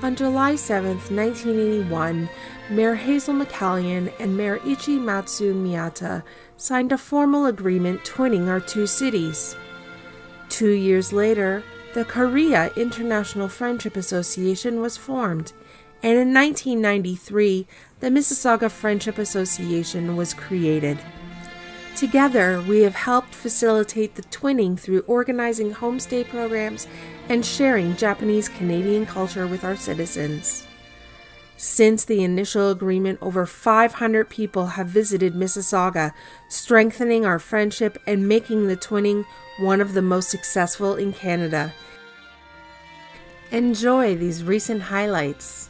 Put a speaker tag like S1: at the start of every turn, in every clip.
S1: On July 7, 1981, Mayor Hazel McCallion and Mayor Ichimatsu Miyata signed a formal agreement twinning our two cities. 2 years later, the Kariya International Friendship Association was formed, and in 1993, the Mississauga Friendship Association was created. Together, we have helped facilitate the twinning through organizing homestay programs and sharing Japanese-Canadian culture with our citizens. Since the initial agreement, over 500 people have visited Mississauga, strengthening our friendship and making the twinning one of the most successful in Canada. Enjoy these recent highlights.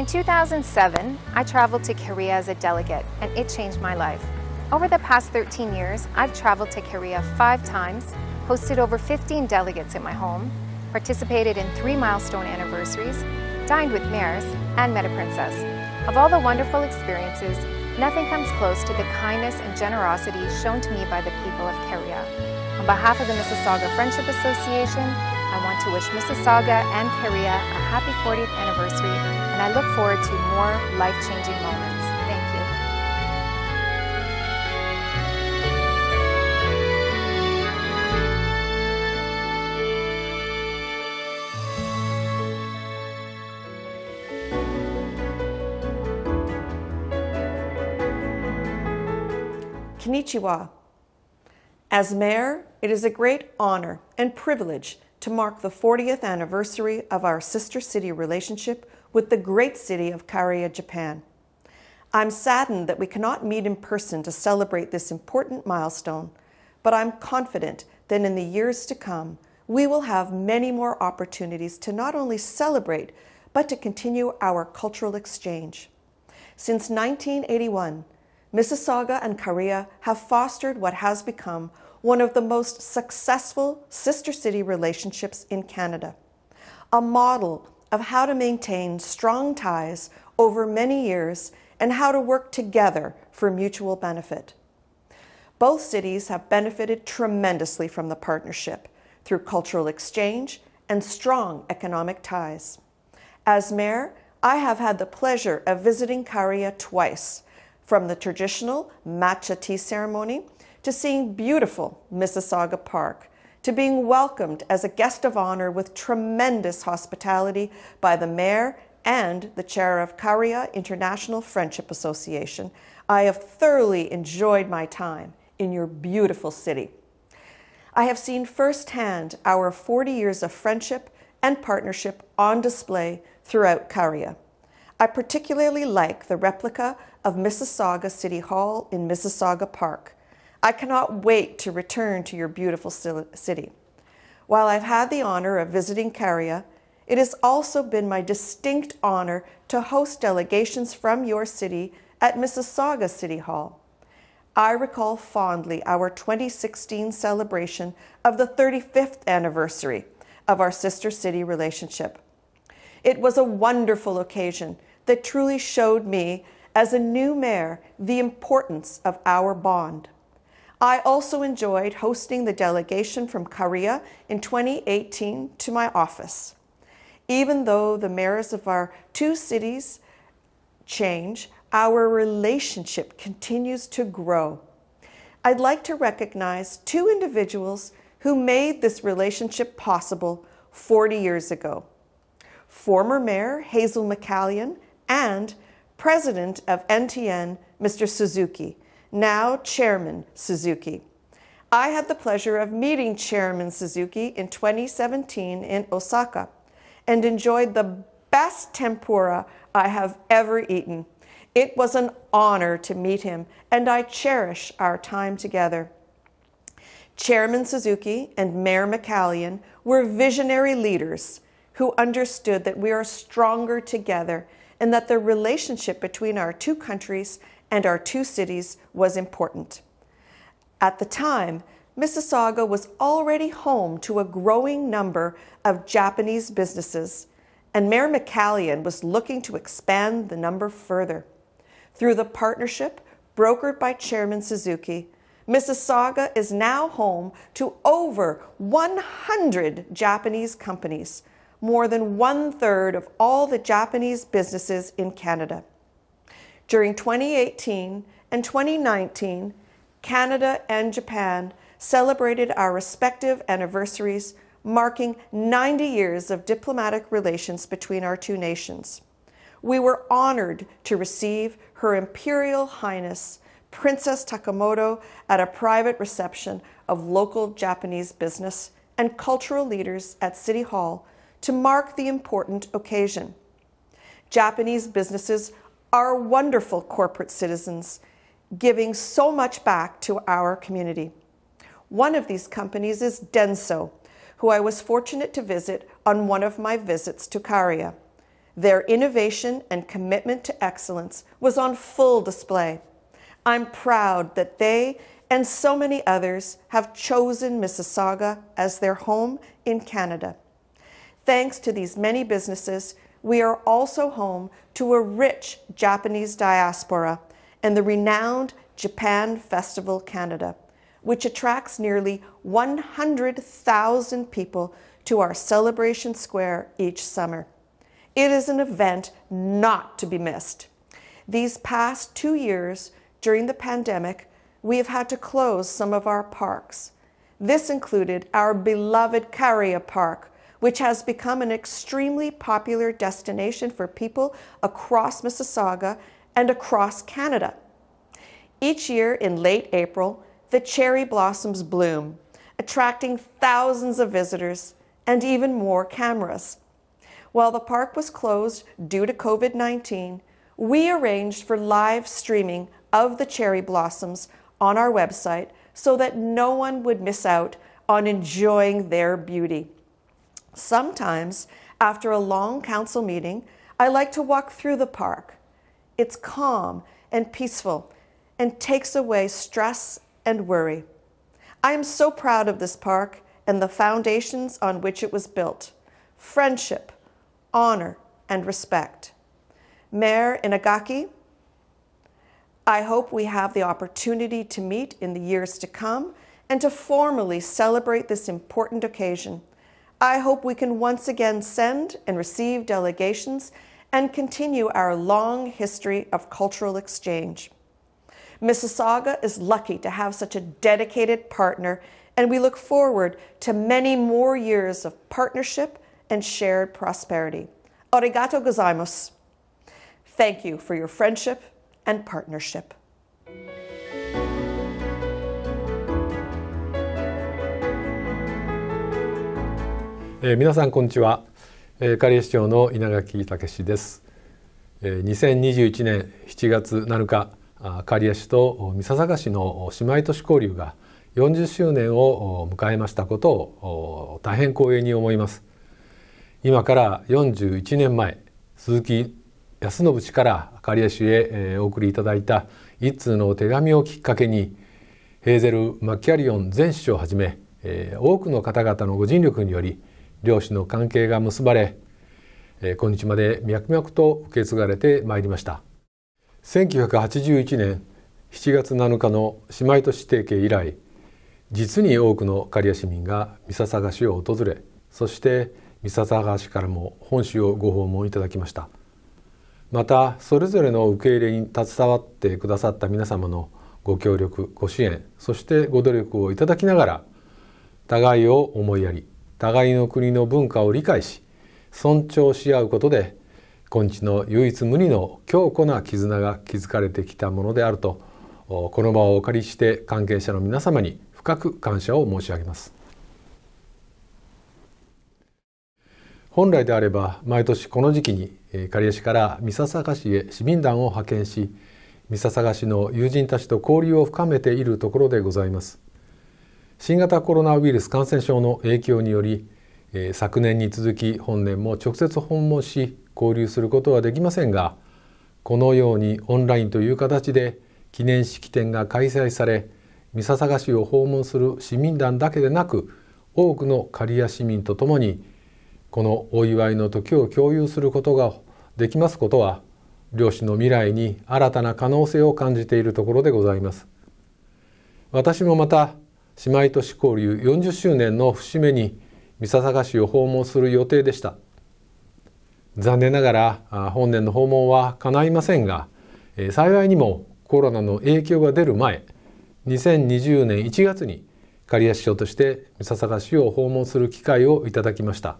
S2: 2007, I traveled to Kariya as a delegate, and it changed my life. Over the past 13 years, I've traveled to Kariya 5 times, hosted over 15 delegates at my home, participated in 3 milestone anniversaries, dined with mayors, and met a princess. Of all the wonderful experiences, nothing comes close to the kindness and generosity shown to me by the people of Kariya. On behalf of the Mississauga Friendship Association, I want to wish Mississauga and Kariya a happy 40th anniversary, and I look forward to more life-changing moments. Thank you.
S3: Konnichiwa. As mayor, it is a great honor and privilege to mark the 40th anniversary of our sister city relationship with the great city of Kariya, Japan. I'm saddened that we cannot meet in person to celebrate this important milestone, but I'm confident that in the years to come, we will have many more opportunities to not only celebrate, but to continue our cultural exchange. Since 1981, Mississauga and Kariya have fostered what has become one of the most successful sister city relationships in Canada, a model of how to maintain strong ties over many years and how to work together for mutual benefit. Both cities have benefited tremendously from the partnership through cultural exchange and strong economic ties. As mayor, I have had the pleasure of visiting Kariya twice, from the traditional matcha tea ceremony to seeing beautiful Mississauga Park, to being welcomed as a guest of honor with tremendous hospitality by the mayor and the chair of Kariya International Friendship Association. I have thoroughly enjoyed my time in your beautiful city. I have seen firsthand our 40 years of friendship and partnership on display throughout Kariya. I particularly like the replica of Mississauga City Hall in Mississauga Park. I cannot wait to return to your beautiful city. While I've had the honor of visiting Kariya, it has also been my distinct honor to host delegations from your city at Mississauga City Hall. I recall fondly our 2016 celebration of the 35th anniversary of our sister city relationship. It was a wonderful occasion that truly showed me, as a new mayor, the importance of our bond. I also enjoyed hosting the delegation from Kariya in 2018 to my office. Even though the mayors of our 2 cities change, our relationship continues to grow. I'd like to recognize 2 individuals who made this relationship possible 40 years ago. Former Mayor Hazel McCallion and President of NTN, Mr. Suzuki, now Chairman Suzuki. I had the pleasure of meeting Chairman Suzuki in 2017 in Osaka and enjoyed the best tempura I have ever eaten. It was an honor to meet him, and I cherish our time together. Chairman Suzuki and Mayor McCallion were visionary leaders who understood that we are stronger together and that the relationship between our 2 countries and our 2 cities was important. At the time, Mississauga was already home to a growing number of Japanese businesses, and Mayor McCallion was looking to expand the number further. Through the partnership brokered by Chairman Suzuki, Mississauga is now home to over 100 Japanese companies, more than 1/3 of all the Japanese businesses in Canada. During 2018 and 2019, Canada and Japan celebrated our respective anniversaries, marking 90 years of diplomatic relations between our 2 nations. We were honored to receive Her Imperial Highness Princess Takamoto at a private reception of local Japanese business and cultural leaders at City Hall to mark the important occasion. Japanese businesses are wonderful corporate citizens, giving so much back to our community. One of these companies is Denso, who I was fortunate to visit on one of my visits to Kariya. Their innovation and commitment to excellence was on full display. I'm proud that they and so many others have chosen Mississauga as their home in Canada. Thanks to these many businesses, we are also home to a rich Japanese diaspora and the renowned Japan Festival Canada, which attracts nearly 100,000 people to our celebration square each summer. It is an event not to be missed. These past 2 years during the pandemic, we have had to close some of our parks. This included our beloved Kariya Park, which has become an extremely popular destination for people across Mississauga and across Canada. Each year in late April, the cherry blossoms bloom, attracting thousands of visitors and even more cameras. While the park was closed due to COVID-19, we arranged for live streaming of the cherry blossoms on our website so that no one would miss out on enjoying their beauty. Sometimes, after a long council meeting, I like to walk through the park. It's calm and peaceful and takes away stress and worry. I am so proud of this park and the foundations on which it was built: friendship, honor, and respect. Mayor Inagaki, I hope we have the opportunity to meet in the years to come and to formally celebrate this important occasion. I hope we can once again send and receive delegations and continue our long history of cultural exchange. Mississauga is lucky to have such a dedicated partner, and we look forward to many more years of partnership and shared prosperity. Arigato gozaimasu. Thank you for your friendship and partnership.
S4: 皆さんこんにちは。刈谷市長の稲垣武です。2021年7月7日、刈谷市と三笹市の姉妹都市交流が40周年を迎えましたことを大変光栄に思います。今から41年前、鈴木康信氏から刈谷市へお送りいただいた一通の手紙をきっかけに、ヘーゼル・マッキャリオン前市長をはじめ多くの方々のご尽力により両市の関係が結ばれ、今日まで脈々と受け継がれてまいりました。1981年7月7日の姉妹都市提携以来、実に多くの刈谷市民が三笹市を訪れ、そして三笹市からも本市をご訪問いただきました。またそれぞれの受け入れに携わってくださった皆様のご協力、ご支援、そしてご努力をいただきながら、互いを思いやり、互いの国の文化を理解し、尊重し合うことで、今日の唯一無二の強固な絆が築かれてきたものであると、この場をお借りして関係者の皆様に深く感謝を申し上げます。本来であれば毎年この時期に刈谷市から三笹市へ市民団を派遣し、三笹市の友人たちと交流を深めているところでございます。新型コロナウイルス感染症の影響により、昨年に続き本年も直接訪問し交流することはできませんが、このようにオンラインという形で記念式典が開催され、三笹市を訪問する市民団だけでなく、多くの刈谷市民とともにこのお祝いの時を共有することができますことは、両市の未来に新たな可能性を感じているところでございます。私もまた姉妹都市交流40周年の節目に三笹市を訪問する予定でした。残念ながら本年の訪問は叶いませんが、幸いにもコロナの影響が出る前、2020年1月に刈谷市長として三笹市を訪問する機会をいただきました。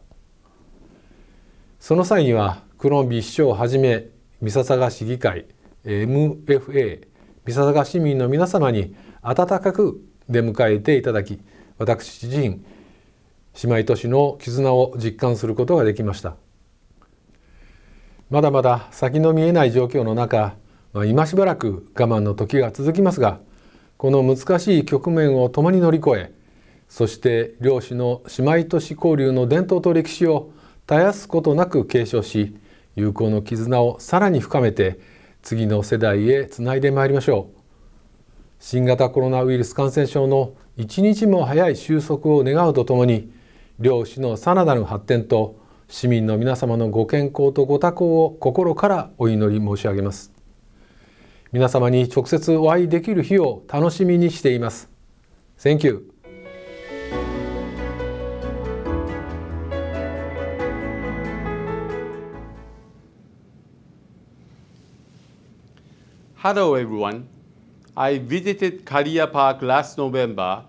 S4: その際にはクロンビー市長をはじめ三笹市議会 MFA 三笹市民の皆様に温かく出迎えていただき、私自身姉妹都市の絆を実感することができました。まだまだ先の見えない状況の中、今しばらく我慢の時が続きますが、この難しい局面を共に乗り越え、そして両市の姉妹都市交流の伝統と歴史を絶やすことなく継承し、友好の絆をさらに深めて次の世代へつないでまいりましょう。新型コロナウイルス感染症の一日も早い収束を願うとともに、両市のさらなる発展と市民の皆様のご健康とご多幸を心からお祈り申し上げます。皆様に直接お会いできる日を楽しみにしています。Thank you.
S5: Hello everyone. I visited Kariya Park last November,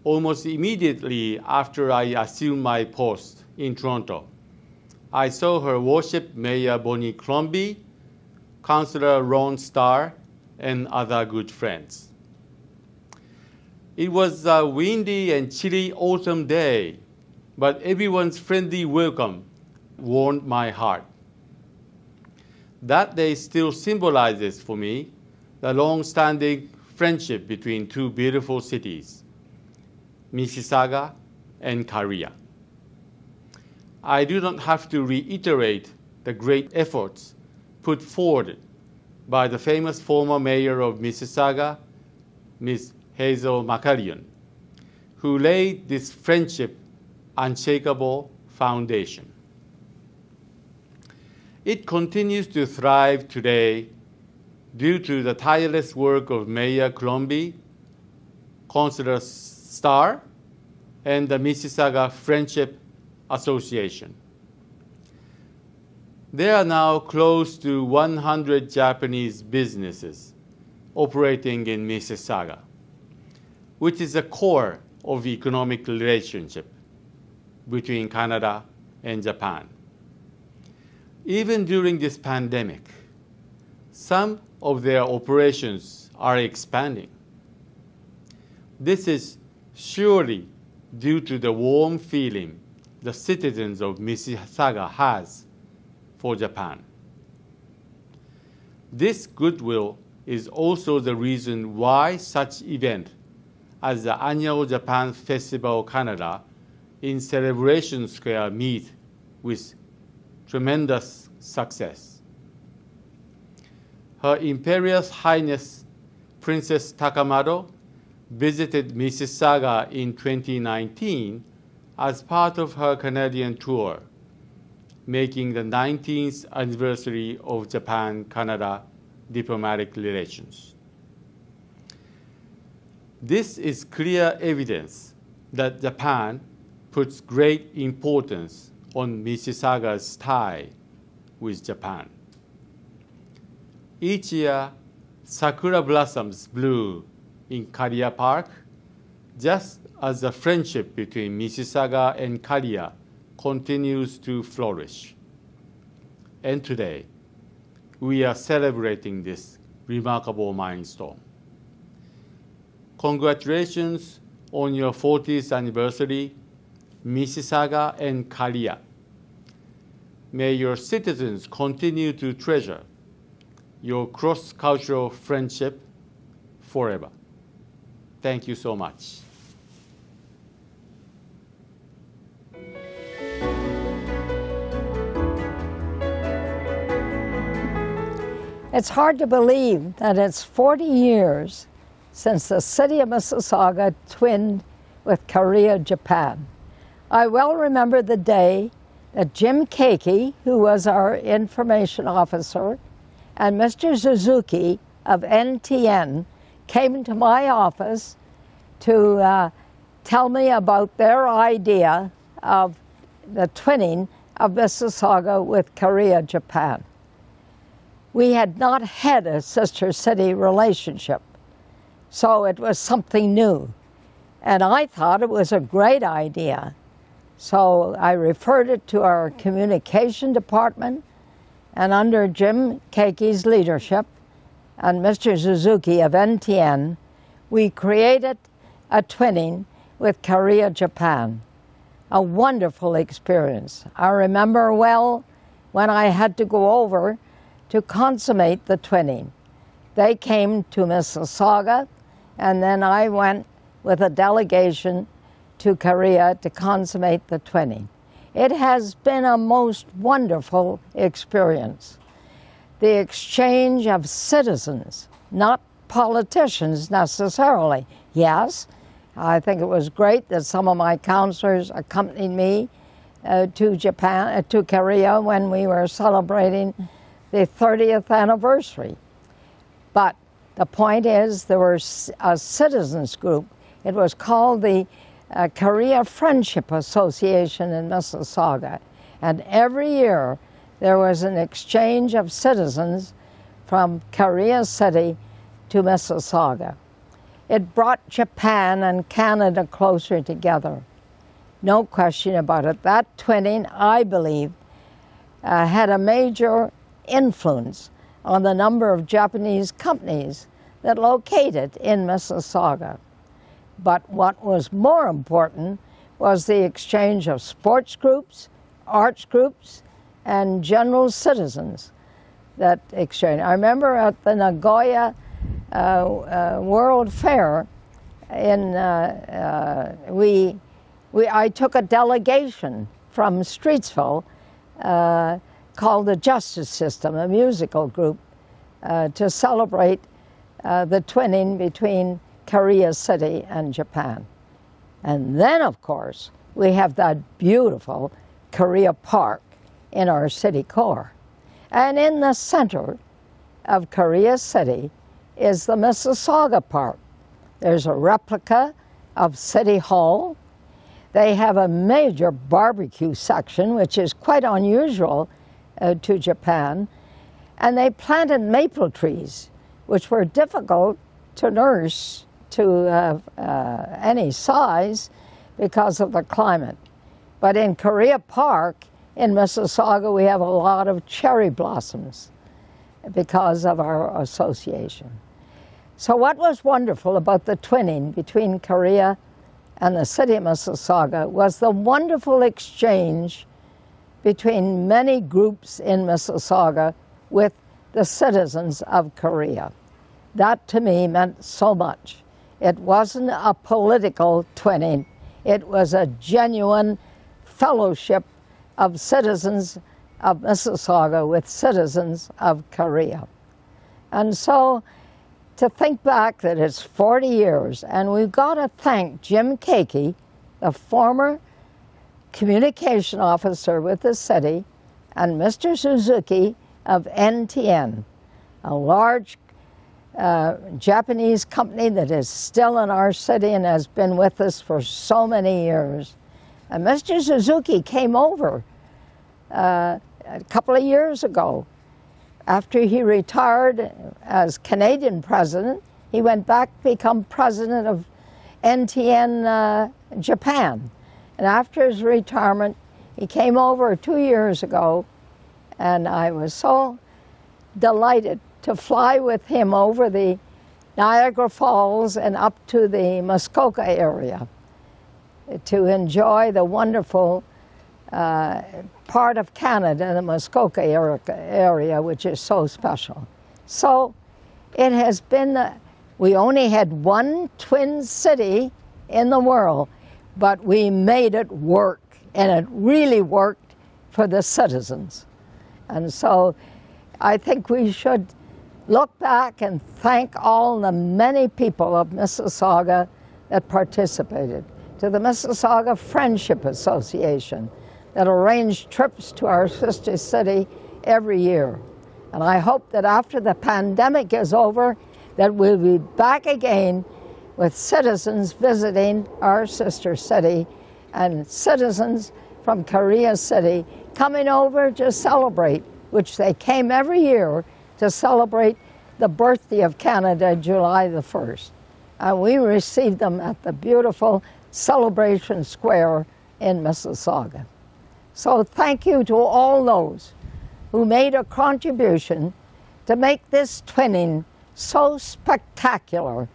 S5: almost immediately after I assumed my post in Toronto. I saw Her Worship Mayor Bonnie Crombie, Councillor Ron Starr, and other good friends. It was a windy and chilly autumn day, but everyone's friendly welcome warmed my heart. That day still symbolizes for me the long-standing friendship between two beautiful cities, Mississauga and Kariya. I do not have to reiterate the great efforts put forward by the famous former mayor of Mississauga, Ms. Hazel McCallion, who laid this friendship unshakable foundation. It continues to thrive today due to the tireless work of Mayor Crombie, Councillor Starr, and the Mississauga Friendship Association. There are now close to 100 Japanese businesses operating in Mississauga, which is the core of the economic relationship between Canada and Japan. Even during this pandemic, some of their operations are expanding. This is surely due to the warm feeling the citizens of Mississauga has for Japan. This goodwill is also the reason why such event as the annual Japan Festival Canada in Celebration Square meet with tremendous success. Her Imperial Highness Princess Takamado visited Mississauga in 2019 as part of her Canadian tour, making the 19th anniversary of Japan-Canada diplomatic relations. This is clear evidence that Japan puts great importance on Mississauga's tie with Japan. Each year, sakura blossoms bloom in Kariya Park, just as the friendship between Mississauga and Kariya continues to flourish. And today, we are celebrating this remarkable milestone. Congratulations on your 40th anniversary, Mississauga and Kariya. May your citizens continue to treasure your cross-cultural friendship forever. Thank you so much.
S6: It's hard to believe that it's 40 years since the city of Mississauga twinned with Kariya, Japan. I well remember the day that Jim Keiki, who was our information officer, and Mr. Suzuki of NTN came to my office to tell me about their idea of the twinning of Mississauga with Kariya, Japan. We had not had a sister city relationship, so it was something new. And I thought it was a great idea. So I referred it to our communication department, and under Jim Keiki's leadership and Mr. Suzuki of NTN, we created a twinning with Kariya, Japan. A wonderful experience. I remember well when I had to go over to consummate the twinning. They came to Mississauga, and then I went with a delegation to Kariya to consummate the twinning. It has been a most wonderful experience. The exchange of citizens, not politicians necessarily. Yes, I think it was great that some of my counselors accompanied me to Japan, to Kariya when we were celebrating the 30th anniversary. But the point is, there was a citizens group. It was called the Kariya Friendship Association in Mississauga. And every year there was an exchange of citizens from Kariya City to Mississauga. It brought Japan and Canada closer together. No question about it. That twinning, I believe, had a major influence on the number of Japanese companies that located in Mississauga. But what was more important was the exchange of sports groups, arts groups, and general citizens that exchange. I remember at the Nagoya World Fair, I took a delegation from Streetsville called the Justice System, a musical group, to celebrate the twinning between Kariya City and Japan. And then, of course, we have that beautiful Kariya Park in our city core. And in the center of Kariya City is the Mississauga Park. There's a replica of City Hall. They have a major barbecue section, which is quite unusual to Japan. And they planted maple trees, which were difficult to nurse to any size because of the climate. But in Kariya Park in Mississauga, we have a lot of cherry blossoms because of our association. So what was wonderful about the twinning between Kariya and the city of Mississauga was the wonderful exchange between many groups in Mississauga with the citizens of Kariya. That to me meant so much. It wasn't a political twinning. It was a genuine fellowship of citizens of Mississauga with citizens of Kariya. And so to think back that it's 40 years, and we've got to thank Jim Keiki, the former communication officer with the city, and Mr. Suzuki of NTN, a large Japanese company that is still in our city and has been with us for so many years. And Mr. Suzuki came over a couple of years ago. After he retired as Canadian president, he went back to become president of NTN Japan. And after his retirement, he came over 2 years ago, and I was so delighted to fly with him over the Niagara Falls and up to the Muskoka area to enjoy the wonderful part of Canada, the Muskoka area, which is so special. So it has been, we only had one twin city in the world, but we made it work, and it really worked for the citizens. And so I think we should look back and thank all the many people of Mississauga that participated. To the Mississauga Friendship Association that arranged trips to our sister city every year. And I hope that after the pandemic is over, that we'll be back again with citizens visiting our sister city and citizens from Kariya City coming over to celebrate, which they came every year to celebrate the birthday of Canada, July the 1st. And we received them at the beautiful Celebration Square in Mississauga. So thank you to all those who made a contribution to make this twinning so spectacular,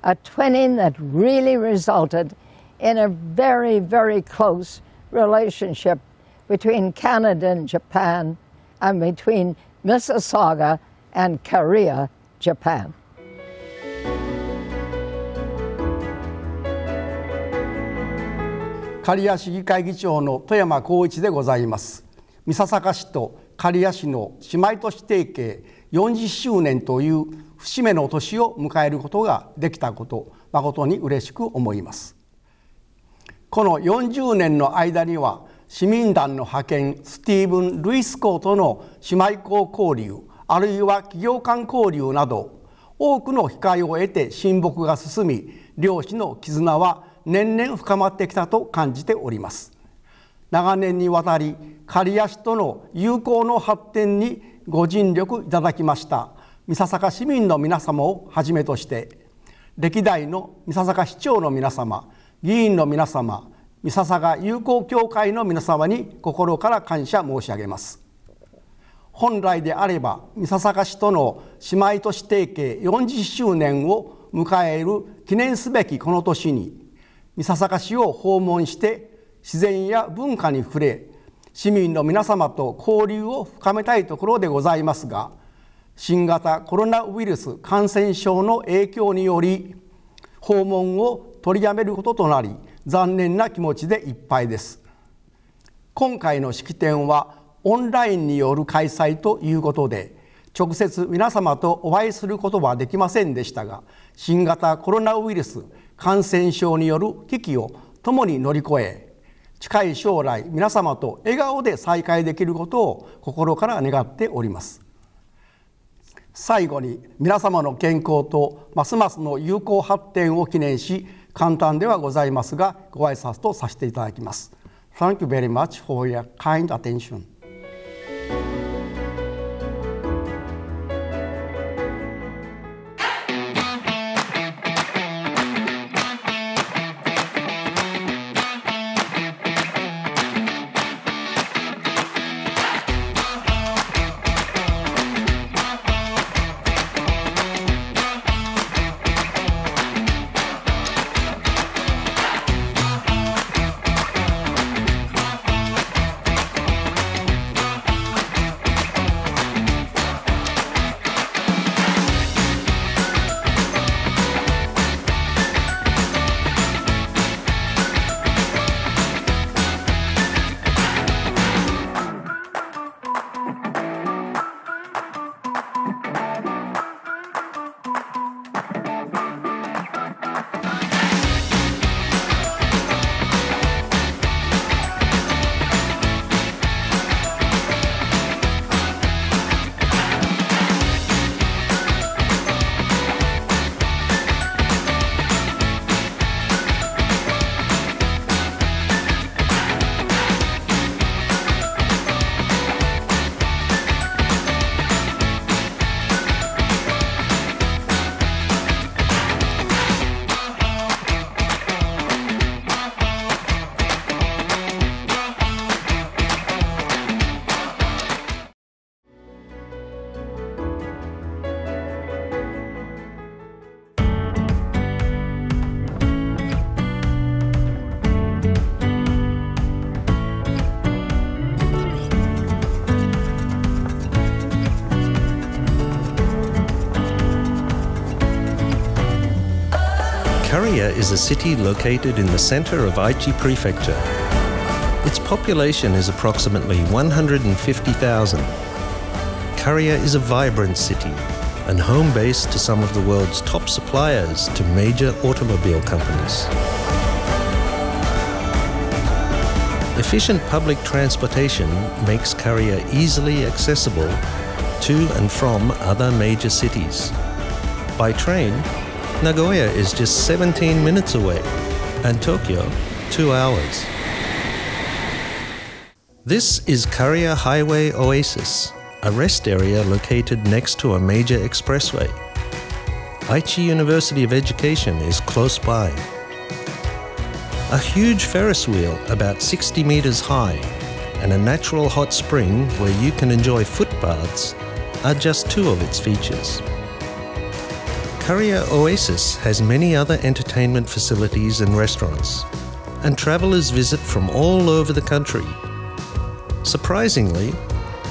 S6: a twinning that really resulted in a very, very close relationship between Canada and Japan and between Mississauga and Kariya, Japan.
S7: 刈谷市議会議長の富山光一でございます。三笹ヶ市と刈谷市の姉妹都市提携40周年という節目の年を迎えることができたこと、誠に嬉しく思います。この40年の間には、市民団の派遣スティーブン・ルイス校との姉妹校交流、あるいは企業間交流など、多くの機会を得て親睦が進み、両市の絆は年々深まってきたと感じております。長年にわたり刈谷市との友好の発展にご尽力いただきました三笹ヶ市民の皆様をはじめとして、歴代の三笹ヶ市長の皆様、議員の皆様、三笹ヶ友好協会の皆様に心から感謝申し上げます。本来であれば三笹ヶ市との姉妹都市提携40周年を迎える記念すべきこの年に、三笹ヶ市を訪問して自然や文化に触れ、市民の皆様と交流を深めたいところでございますが、新型コロナウイルス感染症の影響により訪問を取りやめることとなり、残念な気持ちでいっぱいです。今回の式典はオンラインによる開催ということで、直接皆様とお会いすることはできませんでしたが、新型コロナウイルス感染症による危機を共に乗り越え、近い将来皆様と笑顔で再会できることを心から願っております。最後に皆様の健康とますますの友好発展を記念し、簡単ではございますがご挨拶とさせていただきます。Thank you very much for your kind attention.
S8: Kariya is a city located in the center of Aichi Prefecture. Its population is approximately 150,000. Kariya is a vibrant city and home base to some of the world's top suppliers to major automobile companies. Efficient public transportation makes Kariya easily accessible to and from other major cities. By train, Nagoya is just 17 minutes away, and Tokyo 2 hours. This is Kariya Highway Oasis, a rest area located next to a major expressway. Aichi University of Education is close by. A huge Ferris wheel about 60 meters high and a natural hot spring where you can enjoy foot baths are just two of its features. Kariya Oasis has many other entertainment facilities and restaurants, and travellers visit from all over the country. Surprisingly,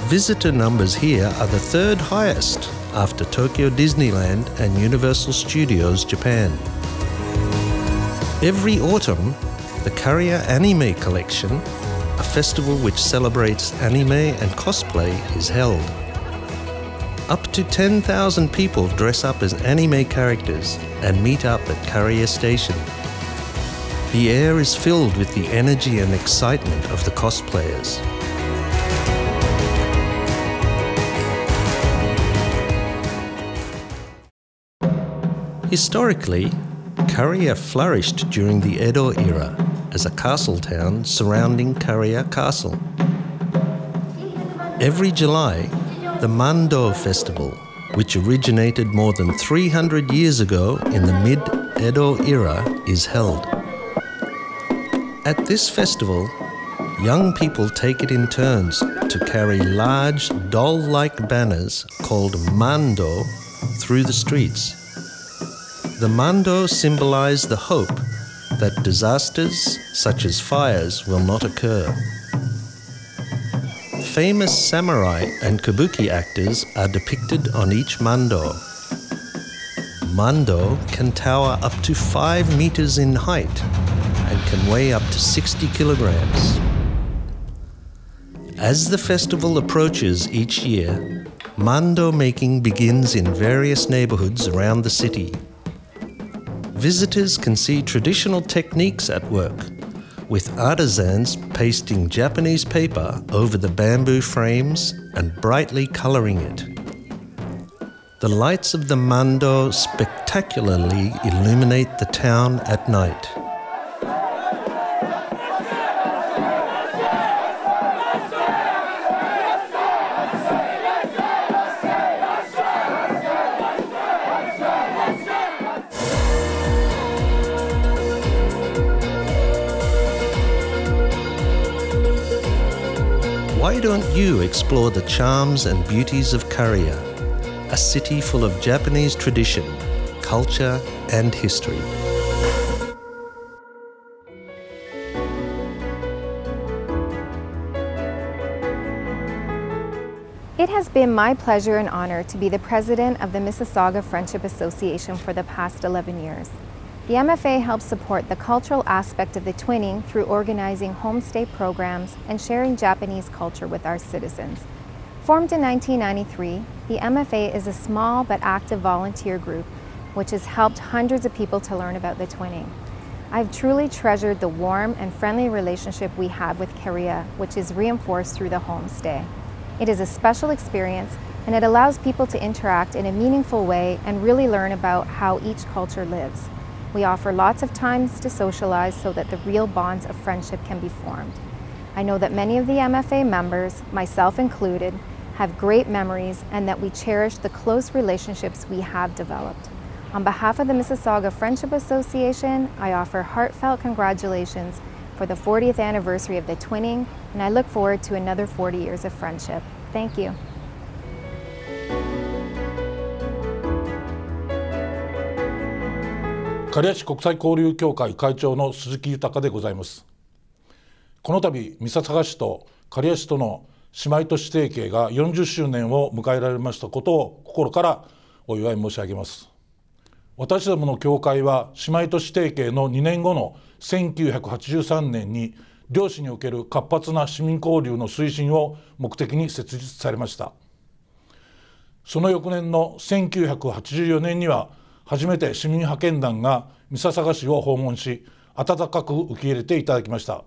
S8: visitor numbers here are the third highest after Tokyo Disneyland and Universal Studios Japan. Every autumn, the Kariya Anime Collection, a festival which celebrates anime and cosplay, is held. Up to 10,000 people dress up as anime characters and meet up at Kariya Station. The air is filled with the energy and excitement of the cosplayers. Historically, Kariya flourished during the Edo era as a castle town surrounding Kariya Castle. Every July, the Mando Festival, which originated more than 300 years ago in the mid-Edo era, is held. At this festival, young people take it in turns to carry large doll-like banners called mando through the streets. The mando symbolize the hope that disasters such as fires will not occur. Famous samurai and kabuki actors are depicted on each mando. Mando can tower up to 5 meters in height and can weigh up to 60 kilograms. As the festival approaches each year, mando making begins in various neighborhoods around the city. Visitors can see traditional techniques at work, with artisans pasting Japanese paper over the bamboo frames and brightly coloring it. The lights of the mando spectacularly illuminate the town at night. Why don't you explore the charms and beauties of Kariya, a city full of Japanese tradition, culture, and history?
S2: It has been my pleasure and honor to be the president of the Mississauga Friendship Association for the past 11 years. The MFA helps support the cultural aspect of the twinning through organizing homestay programs and sharing Japanese culture with our citizens. Formed in 1993, the MFA is a small but active volunteer group which has helped hundreds of people to learn about the twinning. I've truly treasured the warm and friendly relationship we have with Kariya, which is reinforced through the homestay. It is a special experience, and it allows people to interact in a meaningful way and really learn about how each culture lives. We offer lots of times to socialize so that the real bonds of friendship can be formed. I know that many of the MFA members, myself included, have great memories and that we cherish the close relationships we have developed. On behalf of the Mississauga Friendship Association, I offer heartfelt congratulations for the 40th anniversary of the twinning, and I look forward to another 40 years of friendship. Thank you.
S9: 刈谷市国際交流協会会長の鈴木豊でございます。この度三笹市と刈谷市との姉妹都市提携が40周年を迎えられましたことを心からお祝い申し上げます。私どもの協会は姉妹都市提携の2年後の1983年に両市における活発な市民交流の推進を目的に設立されました。その翌年の1984年には初めて市民派遣団が三笹市を訪問し、温かく受け入れていただきました。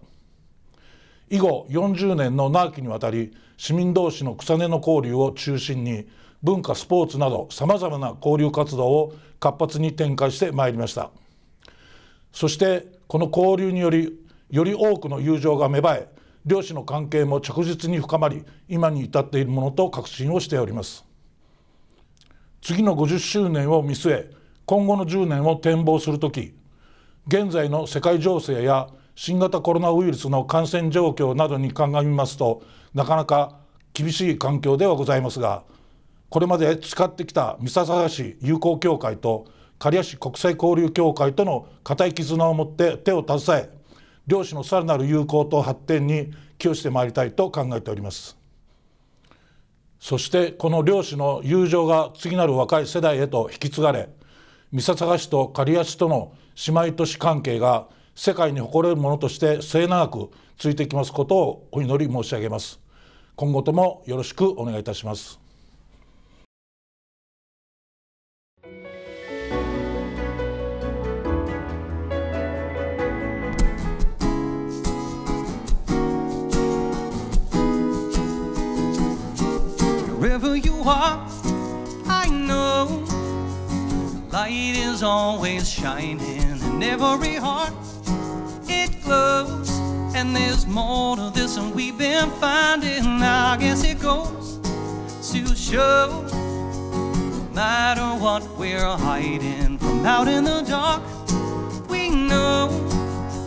S9: 以後40年の長きにわたり、市民同士の草根の交流を中心に、文化・スポーツなどさまざまな交流活動を活発に展開してまいりました。そしてこの交流により、より多くの友情が芽生え、両市の関係も着実に深まり、今に至っているものと確信をしております。次の50周年を見据え、今後の10年を展望するとき、現在の世界情勢や新型コロナウイルスの感染状況などに鑑みますと、なかなか厳しい環境ではございますが、これまで培ってきた三笹市友好協会と刈谷市国際交流協会との固い絆を持って手を携え、両市のさらなる友好と発展に寄与してまいりたいと考えております。そしてこの両市の友情が次なる若い世代へと引き継がれ、三笹市と刈谷市との姉妹都市関係が世界に誇れるものとして末永く続いていきますことをお祈り申し上げます。今後ともよろしくお願いいたします。
S10: Wherever you are, I know light is always shining in every heart. It glows, and there's more to this than we've been finding. I guess it goes to show, no matter what we're hiding from out in the dark, we know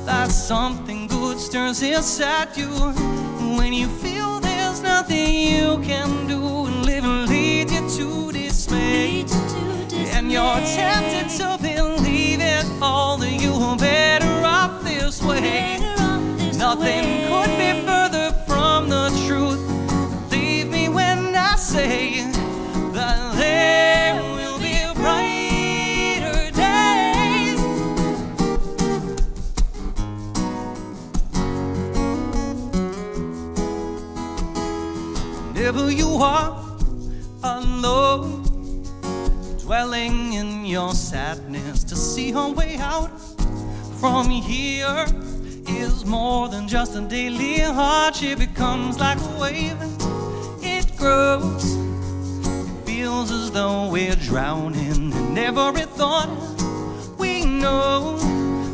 S10: that something good stirs inside you when you feel there's nothing you can do. And lead you to dismay, and you're tempted to believe it all, that you're better off this way. Nothing could be further from the truth. Believe me when I say that there will be brighter days. Wherever you are alone, dwelling in your sadness, to see a way out from here is more than just a daily hardship. It comes like a wave, it grows, it feels as though we're drowning in every thought. We know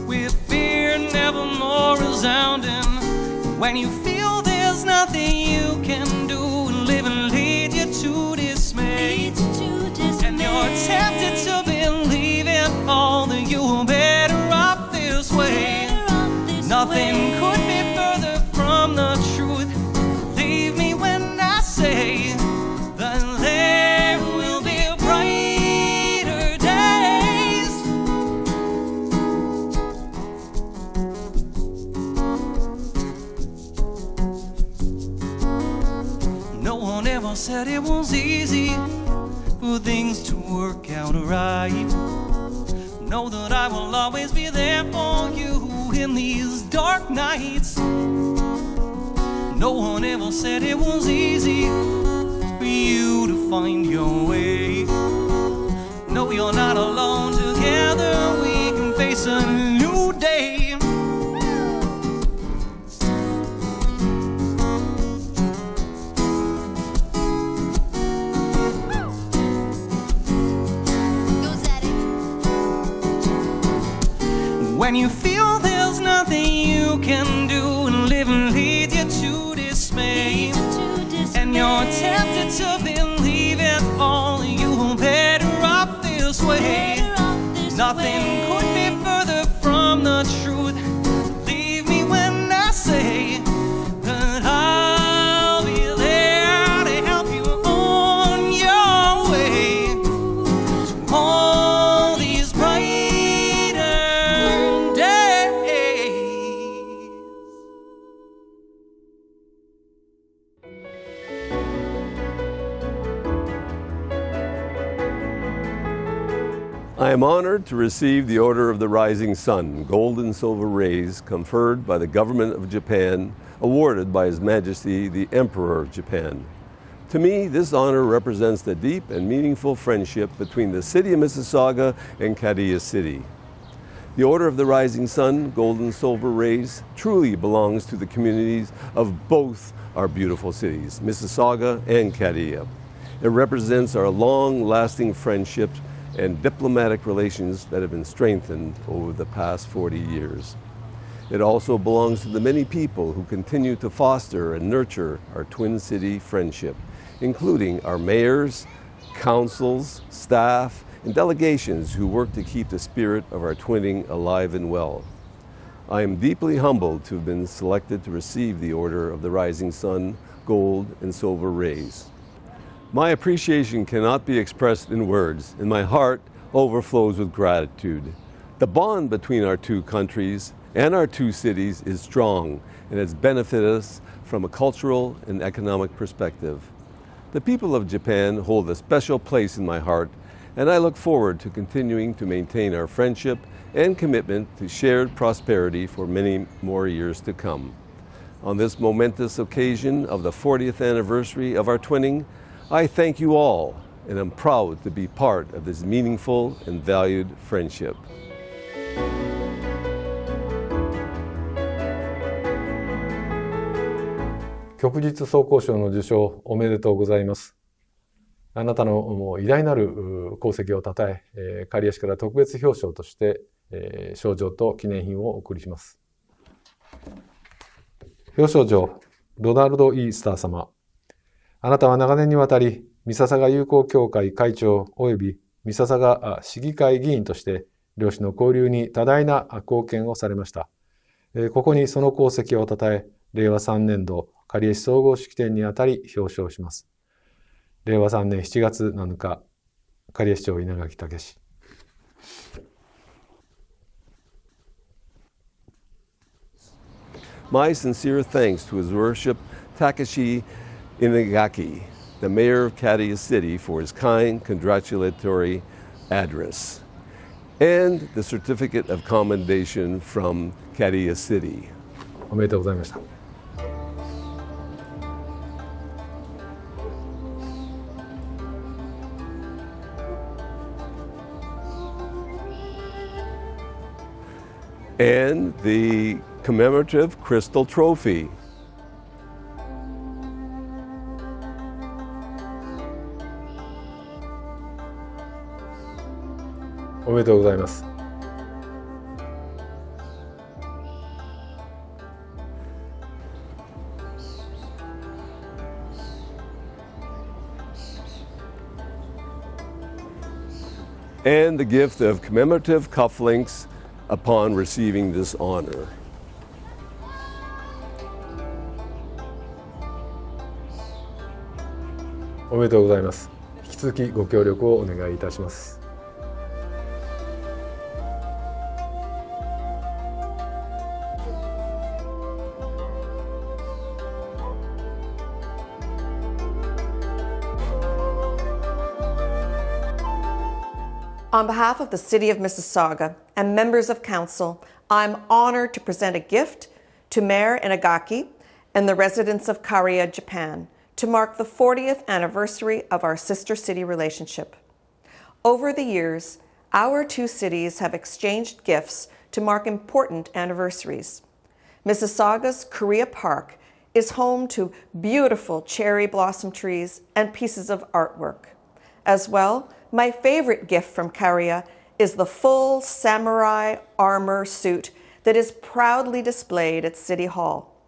S10: with fear never more resounding. When you feel there's nothing you can do, live and lead you to dismay, and you're tempted to believe it all, that you're better off this way. Nothing could be further from the truth. Believe me when I say that there will be brighter days. No one ever said it was easy for things to work out right. Know that I will always be there for you in these dark nights. No one ever said it was easy for you to find your way. No, you're not alone. Together we can face a new day. When you feel there's nothing you can do, and live and lead you to dismay, and you're tempted to believe it all, you're better off this way. Nothing could be further from the truth. Believe me when I say that I'll be there to help you on your way to all these bright
S11: I am honored to receive the Order of the Rising Sun, gold and silver rays conferred by the government of Japan, awarded by His Majesty the Emperor of Japan. To me, this honor represents the deep and meaningful friendship between the City of Mississauga and Kariya City. The Order of the Rising Sun, gold and silver rays, truly belongs to the communities of both our beautiful cities, Mississauga and Kariya. It represents our long-lasting friendships and diplomatic relations that have been strengthened over the past 40 years. It also belongs to the many people who continue to foster and nurture our Twin City friendship, including our mayors, councils, staff, and delegations who work to keep the spirit of our twinning alive and well. I am deeply humbled to have been selected to receive the Order of the Rising Sun, gold and silver rays. My appreciation cannot be expressed in words, and my heart overflows with gratitude. The bond between our two countries and our two cities is strong and has benefited us from a cultural and economic perspective. The people of Japan hold a special place in my heart, and I look forward to continuing to maintain our friendship and commitment to shared prosperity for many more years to come. On this momentous occasion of the 40th anniversary of our twinning, I thank you all, and I'm proud to be part of this meaningful and valued friendship.
S4: 旭日総工賞の受賞おめでとうございます。あなたの偉大なる功績をたたえ、刈谷市から特別表彰として賞状と記念品をお送りします。表彰状、ロナルド・イースター様。あなたは長年にわたり、ミササガ友好協会会長及びミササガ市議会議員として、両市の交流に多大な貢献をされました。ここにその功績をたたえ、令和3年度刈谷市総合式典にあたり表彰します。令和3年7月7日、刈谷市長稲垣武史。
S11: My sincere thanks to His Worship Takeshi Inagaki, the Mayor of Kariya City, for his kind congratulatory address, and the Certificate of Commendation from Kariya City.
S4: おめでとうございました。
S11: And the Commemorative Crystal Trophy.
S4: おめでとうございます。
S11: And the gift of commemorative cufflinks upon receiving this honor.
S4: おめでとうございます。引き続きご協力をお願いいたします。
S3: On behalf of the City of Mississauga and members of Council, I'm honored to present a gift to Mayor Inagaki and the residents of Kariya, Japan, to mark the 40th anniversary of our sister city relationship. Over the years, our two cities have exchanged gifts to mark important anniversaries. Mississauga's Kariya Park is home to beautiful cherry blossom trees and pieces of artwork. As well, my favorite gift from Kariya is the full samurai armor suit that is proudly displayed at City Hall.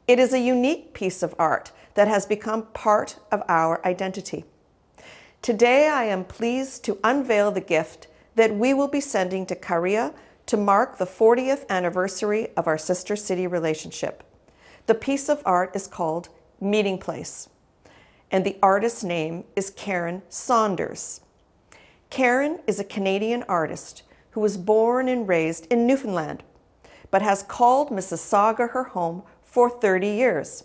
S3: It is a unique piece of art that has become part of our identity. Today, I am pleased to unveil the gift that we will be sending to Kariya to mark the 40th anniversary of our sister city relationship. The piece of art is called Meeting Place, and the artist's name is Karen Saunders. Karen is a Canadian artist who was born and raised in Newfoundland, but has called Mississauga her home for 30 years.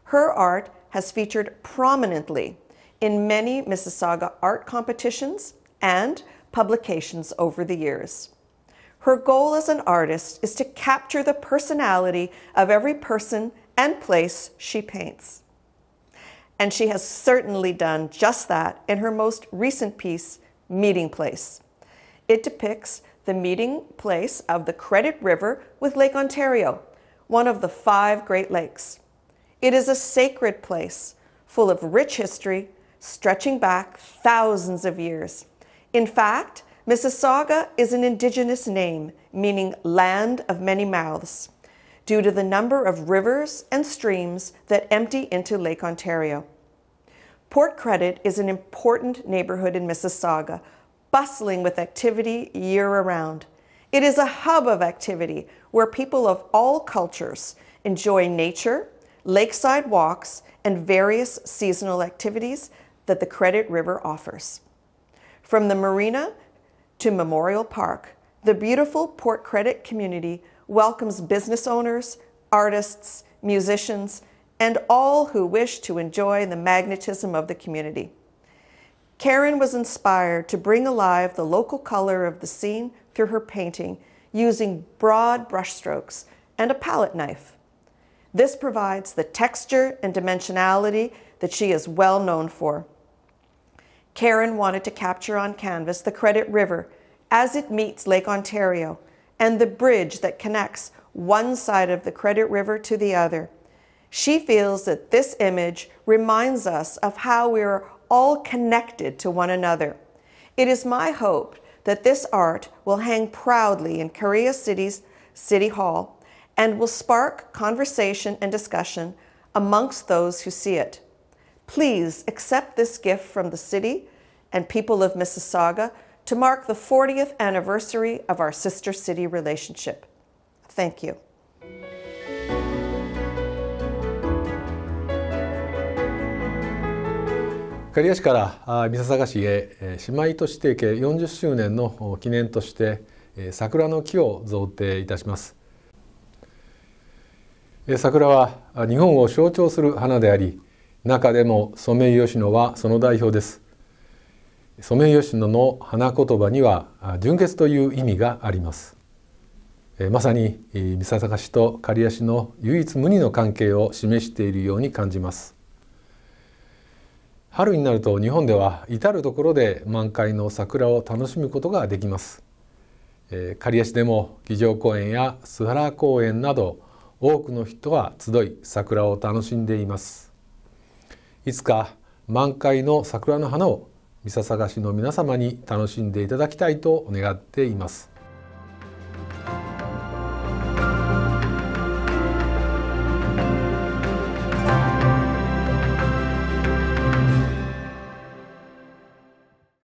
S3: Her art has featured prominently in many Mississauga art competitions and publications over the years. Her goal as an artist is to capture the personality of every person and place she paints. And she has certainly done just that in her most recent piece, Meeting Place. It depicts the meeting place of the Credit River with Lake Ontario, one of the 5 Great Lakes. It is a sacred place full of rich history stretching back thousands of years. In fact, Mississauga is an Indigenous name meaning land of many mouths, due to the number of rivers and streams that empty into Lake Ontario. Port Credit is an important neighborhood in Mississauga, bustling with activity year-round. It is a hub of activity where people of all cultures enjoy nature, lakeside walks, and various seasonal activities that the Credit River offers. From the marina to Memorial Park, the beautiful Port Credit community welcomes business owners, artists, musicians, and all who wish to enjoy the magnetism of the community. Karen was inspired to bring alive the local color of the scene through her painting using broad brushstrokes and a palette knife. This provides the texture and dimensionality that she is well known for. Karen wanted to capture on canvas the Credit River as it meets Lake Ontario and the bridge that connects one side of the Credit River to the other. She feels that this image reminds us of how we are all connected to one another. It is my hope that this art will hang proudly in Kariya City's City Hall and will spark conversation and discussion amongst those who see it. Please accept this gift from the city and people of Mississauga to mark the 40th anniversary of our sister city relationship. Thank you.
S4: 刈谷市から三笹市へ姉妹都市提携40周年の記念として桜の木を贈呈いたします。桜は日本を象徴する花であり、中でもソメイヨシノはその代表です。ソメイヨシノの花言葉には純潔という意味があります。まさに三笹市と刈谷市の唯一無二の関係を示しているように感じます。春になると日本では至る所で満開の桜を楽しむことができます。刈谷市でも儀場公園や須原公園など多くの人が集い桜を楽しんでいます。いつか満開の桜の花を三笹市の皆様に楽しんでいただきたいと願っています。